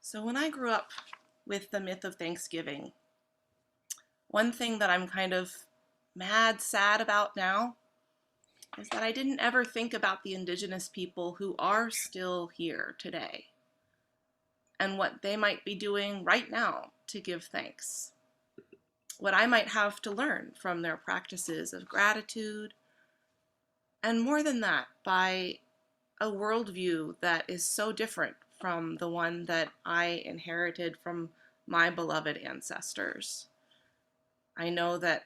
So when I grew up with the myth of Thanksgiving, one thing that I'm kind of mad sad about now is that I didn't ever think about the indigenous people who are still here today and what they might be doing right now to give thanks. What I might have to learn from their practices of gratitude, and more than that, by a worldview that is so different from the one that I inherited from my beloved ancestors. I know that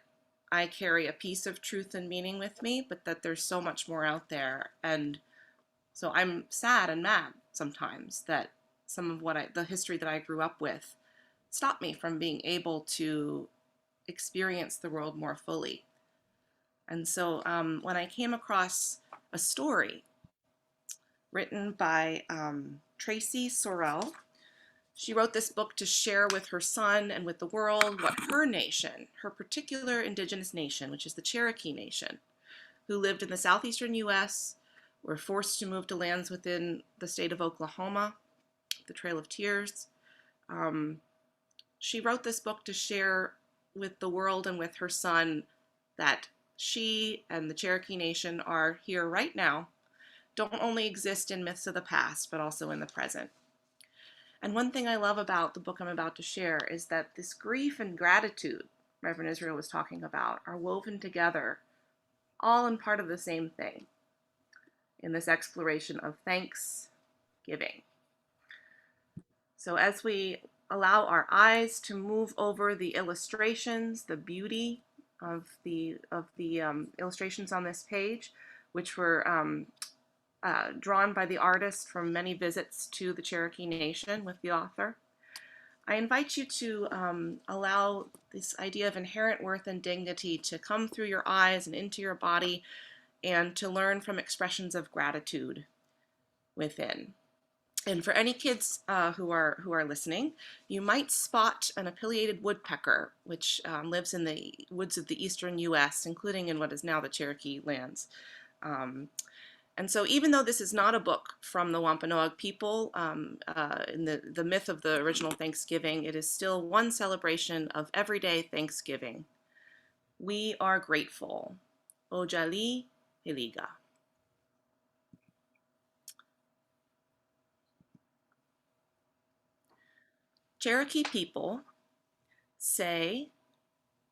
I carry a piece of truth and meaning with me, but that there's so much more out there. And so I'm sad and mad sometimes that some of the history that I grew up with stopped me from being able to experience the world more fully. And so when I came across a story written by Traci Sorell, she wrote this book to share with her son and with the world what her nation, her particular indigenous nation, which is the Cherokee Nation, who lived in the southeastern US, were forced to move to lands within the state of Oklahoma, the Trail of Tears. She wrote this book to share with the world and with her son that she and the Cherokee Nation are here right now, don't only exist in myths of the past, but also in the present. And one thing I love about the book I'm about to share is that this grief and gratitude Reverend Israel was talking about are woven together, all in part of the same thing, in this exploration of thanksgiving. So as we allow our eyes to move over the illustrations, the beauty of the illustrations on this page, which were drawn by the artist from many visits to the Cherokee Nation with the author, I invite you to allow this idea of inherent worth and dignity to come through your eyes and into your body, and to learn from expressions of gratitude within. And for any kids who are listening, you might spot an pileated woodpecker, which lives in the woods of the eastern U.S., including in what is now the Cherokee lands. And so even though this is not a book from the Wampanoag people, in the myth of the original Thanksgiving, it is still one celebration of everyday Thanksgiving. We are grateful. Otsaliheliga. Cherokee people say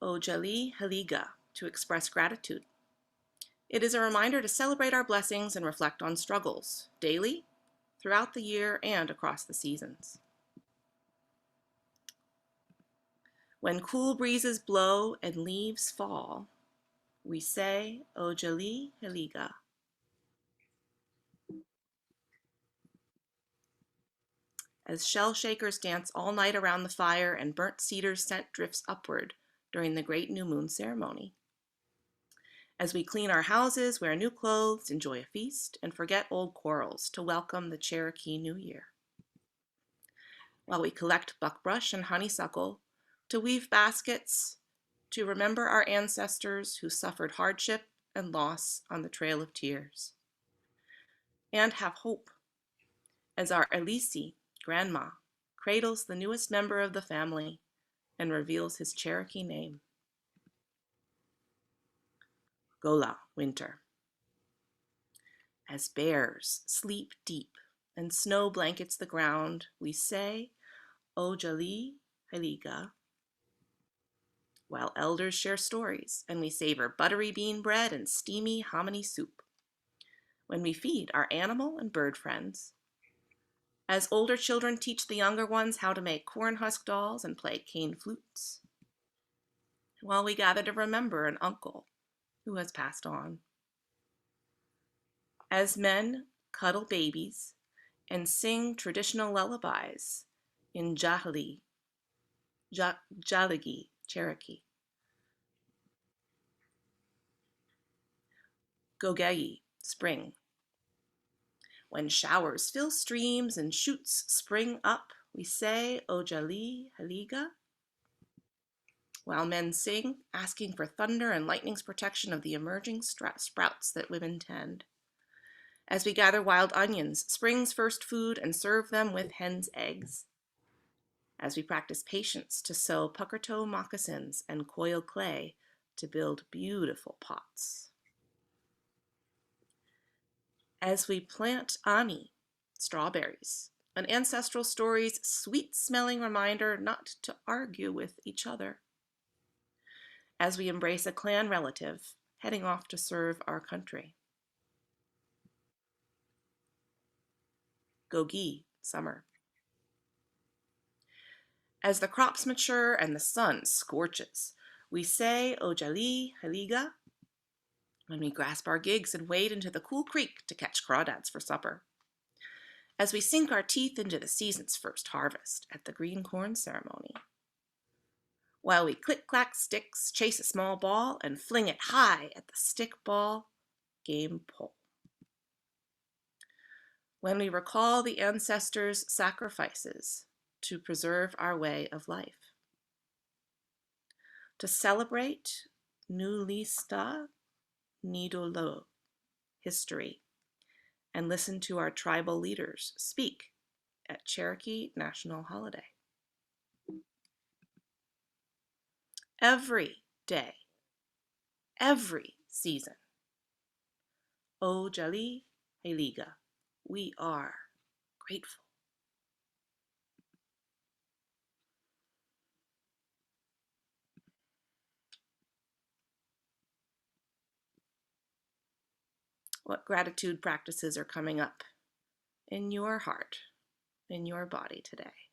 Otsaliheliga to express gratitude. It is a reminder to celebrate our blessings and reflect on struggles, daily, throughout the year, and across the seasons. When cool breezes blow and leaves fall, we say Otsaliheliga. As shell shakers dance all night around the fire and burnt cedar scent drifts upward during the great new moon ceremony. As we clean our houses, wear new clothes, enjoy a feast, and forget old quarrels to welcome the Cherokee New Year. While we collect buckbrush and honeysuckle to weave baskets to remember our ancestors who suffered hardship and loss on the Trail of Tears. And have hope as our Elisi, grandma, cradles the newest member of the family and reveals his Cherokee name. Gola, winter. As bears sleep deep and snow blankets the ground, we say Otsaliheliga, while elders share stories and we savor buttery bean bread and steamy hominy soup. When we feed our animal and bird friends, as older children teach the younger ones how to make corn husk dolls and play cane flutes, while we gather to remember an uncle who has passed on. As men cuddle babies and sing traditional lullabies in Jaligi, Cherokee. Gogegi, spring. When showers fill streams and shoots spring up, we say Otsaliheliga, while men sing, asking for thunder and lightning's protection of the emerging sprouts that women tend. As we gather wild onions, spring's first food, and serve them with hen's eggs. as we practice patience to sew pucker toe moccasins and coil clay to build beautiful pots. As we plant ani, strawberries, an ancestral story's sweet-smelling reminder not to argue with each other. As we embrace a clan relative heading off to serve our country. Gogi, summer. As the crops mature and the sun scorches, we say Otsaliheliga when we grasp our gigs and wade into the cool creek to catch crawdads for supper. As we sink our teeth into the season's first harvest at the green corn ceremony. While we click-clack sticks, chase a small ball, and fling it high at the stickball game pole. When we recall the ancestors' sacrifices to preserve our way of life. To celebrate Nulista Nidolo history and listen to our tribal leaders speak at Cherokee National Holiday. Every day, every season, Otsaliheliga, we are grateful. What gratitude practices are coming up in your heart, in your body today?